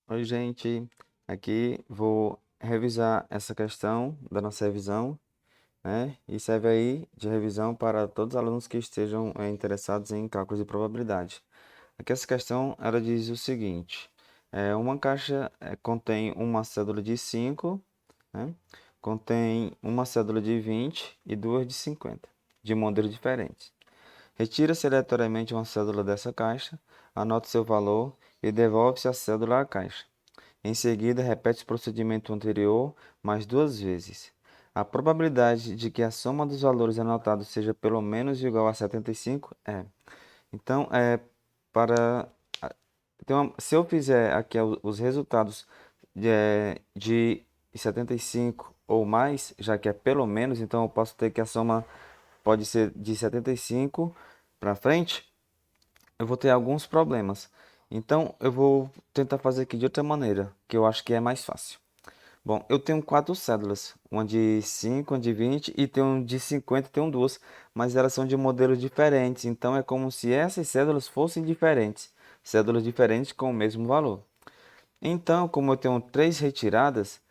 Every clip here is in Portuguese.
Oi, gente. Aqui vou revisar essa questão da nossa revisão, né? E serve aí de revisão para todos os alunos que estejam interessados em cálculos de probabilidade. Aqui essa questão ela diz o seguinte: uma caixa contém uma cédula de 5, né? Contém uma cédula de 20 e duas de 50, de modelos diferentes. Retira-se aleatoriamente uma cédula dessa caixa, anota seu valor e devolve-se a cédula à caixa. Em seguida, repete o procedimento anterior mais duas vezes. A probabilidade de que a soma dos valores anotados seja pelo menos igual a 75 é. Então, para então, se eu fizer aqui os resultados de 75 ou mais, já que é pelo menos, então eu posso ter que a soma pode ser de 75 para frente, eu vou ter alguns problemas. Então, eu vou tentar fazer aqui de outra maneira, que eu acho que é mais fácil. Bom, eu tenho quatro cédulas, uma de 5, uma de 20 e tenho um de 50, tenho duas, mas elas são de modelos diferentes, então é como se essas cédulas fossem diferentes, cédulas diferentes com o mesmo valor. Então, como eu tenho três retiradas,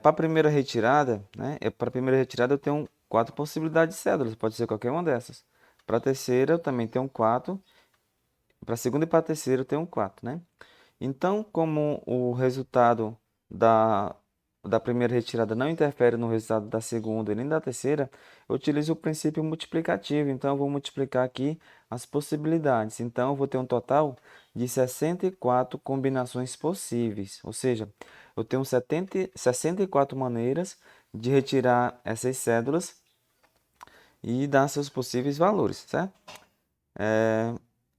para a primeira retirada, né, para a primeira retirada eu tenho quatro possibilidades de cédulas, pode ser qualquer uma dessas. Para a terceira eu também tenho quatro, para a segunda e para a terceira eu tenho quatro, né? Então, como o resultado da, da primeira retirada não interfere no resultado da segunda e nem da terceira, eu utilizo o princípio multiplicativo. Então, eu vou multiplicar aqui as possibilidades. Então, eu vou ter um total de 64 combinações possíveis. Ou seja, eu tenho 64 maneiras de retirar essas cédulas e dar seus possíveis valores, certo?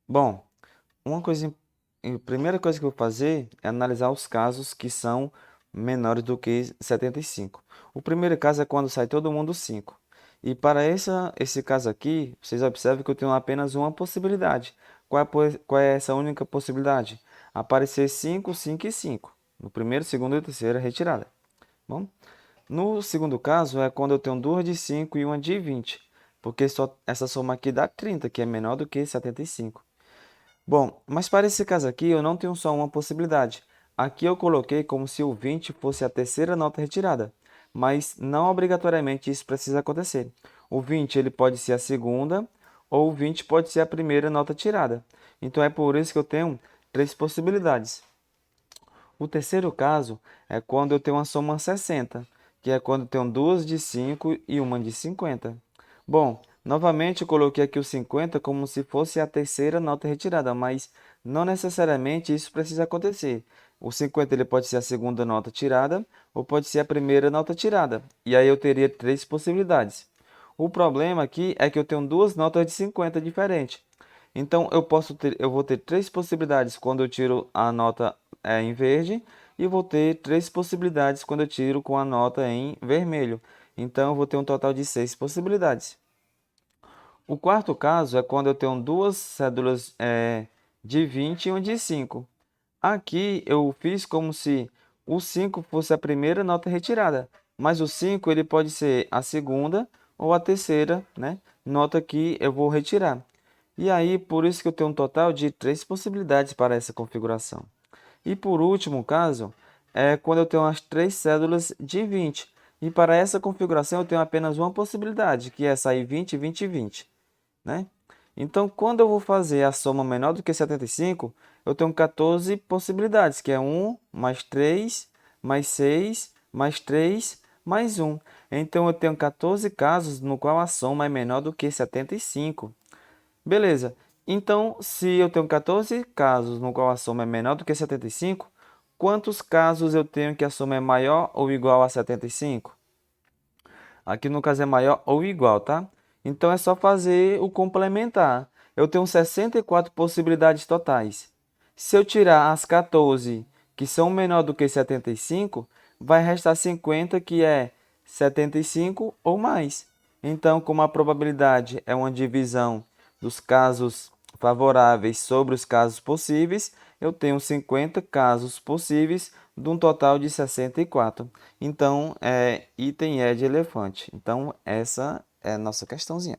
Bom, uma coisa, a primeira coisa que eu vou fazer é analisar os casos que são menores do que 75. O primeiro caso é quando sai todo mundo 5. E para esse caso aqui, vocês observam que eu tenho apenas uma possibilidade. Qual é essa única possibilidade? Aparecer 5, 5 e 5. No primeiro, segundo e terceira retirada. Bom, no segundo caso é quando eu tenho duas de 5 e uma de 20. Porque só essa soma aqui dá 30, que é menor do que 75. Bom, mas para esse caso aqui eu não tenho só uma possibilidade. Aqui eu coloquei como se o 20 fosse a terceira nota retirada, mas não obrigatoriamente isso precisa acontecer. O 20 ele pode ser a segunda ou o 20 pode ser a primeira nota tirada. Então é por isso que eu tenho três possibilidades. O terceiro caso é quando eu tenho uma soma 60, que é quando eu tenho duas de 5 e uma de 50. Bom, novamente eu coloquei aqui o 50 como se fosse a terceira nota retirada, mas não necessariamente isso precisa acontecer. O 50 ele pode ser a segunda nota tirada ou pode ser a primeira nota tirada. E aí eu teria três possibilidades. O problema aqui é que eu tenho duas notas de 50 diferentes. Então eu vou ter três possibilidades quando eu tiro a nota em verde e vou ter três possibilidades quando eu tiro com a nota em vermelho. Então eu vou ter um total de seis possibilidades. O quarto caso é quando eu tenho duas cédulas de 20 e uma de 5. Aqui eu fiz como se o 5 fosse a primeira nota retirada, mas o 5 ele pode ser a segunda ou a terceira, né, nota que eu vou retirar. E aí, por isso que eu tenho um total de três possibilidades para essa configuração. E por último caso, é quando eu tenho as três cédulas de 20. E para essa configuração eu tenho apenas uma possibilidade, que é sair 20, 20 e 20, né? Então, quando eu vou fazer a soma menor do que 75, eu tenho 14 possibilidades, que é 1, mais 3, mais 6, mais 3, mais 1. Então, eu tenho 14 casos no qual a soma é menor do que 75. Beleza. Então, se eu tenho 14 casos no qual a soma é menor do que 75, quantos casos eu tenho que a soma é maior ou igual a 75? Aqui no caso é maior ou igual, tá? Então é só fazer o complementar. Eu tenho 64 possibilidades totais. Se eu tirar as 14 que são menor do que 75, vai restar 50 que é 75 ou mais. Então, como a probabilidade é uma divisão dos casos favoráveis sobre os casos possíveis, eu tenho 50 casos possíveis de um total de 64. Então, item E de elefante. Então, essa é a nossa questãozinha.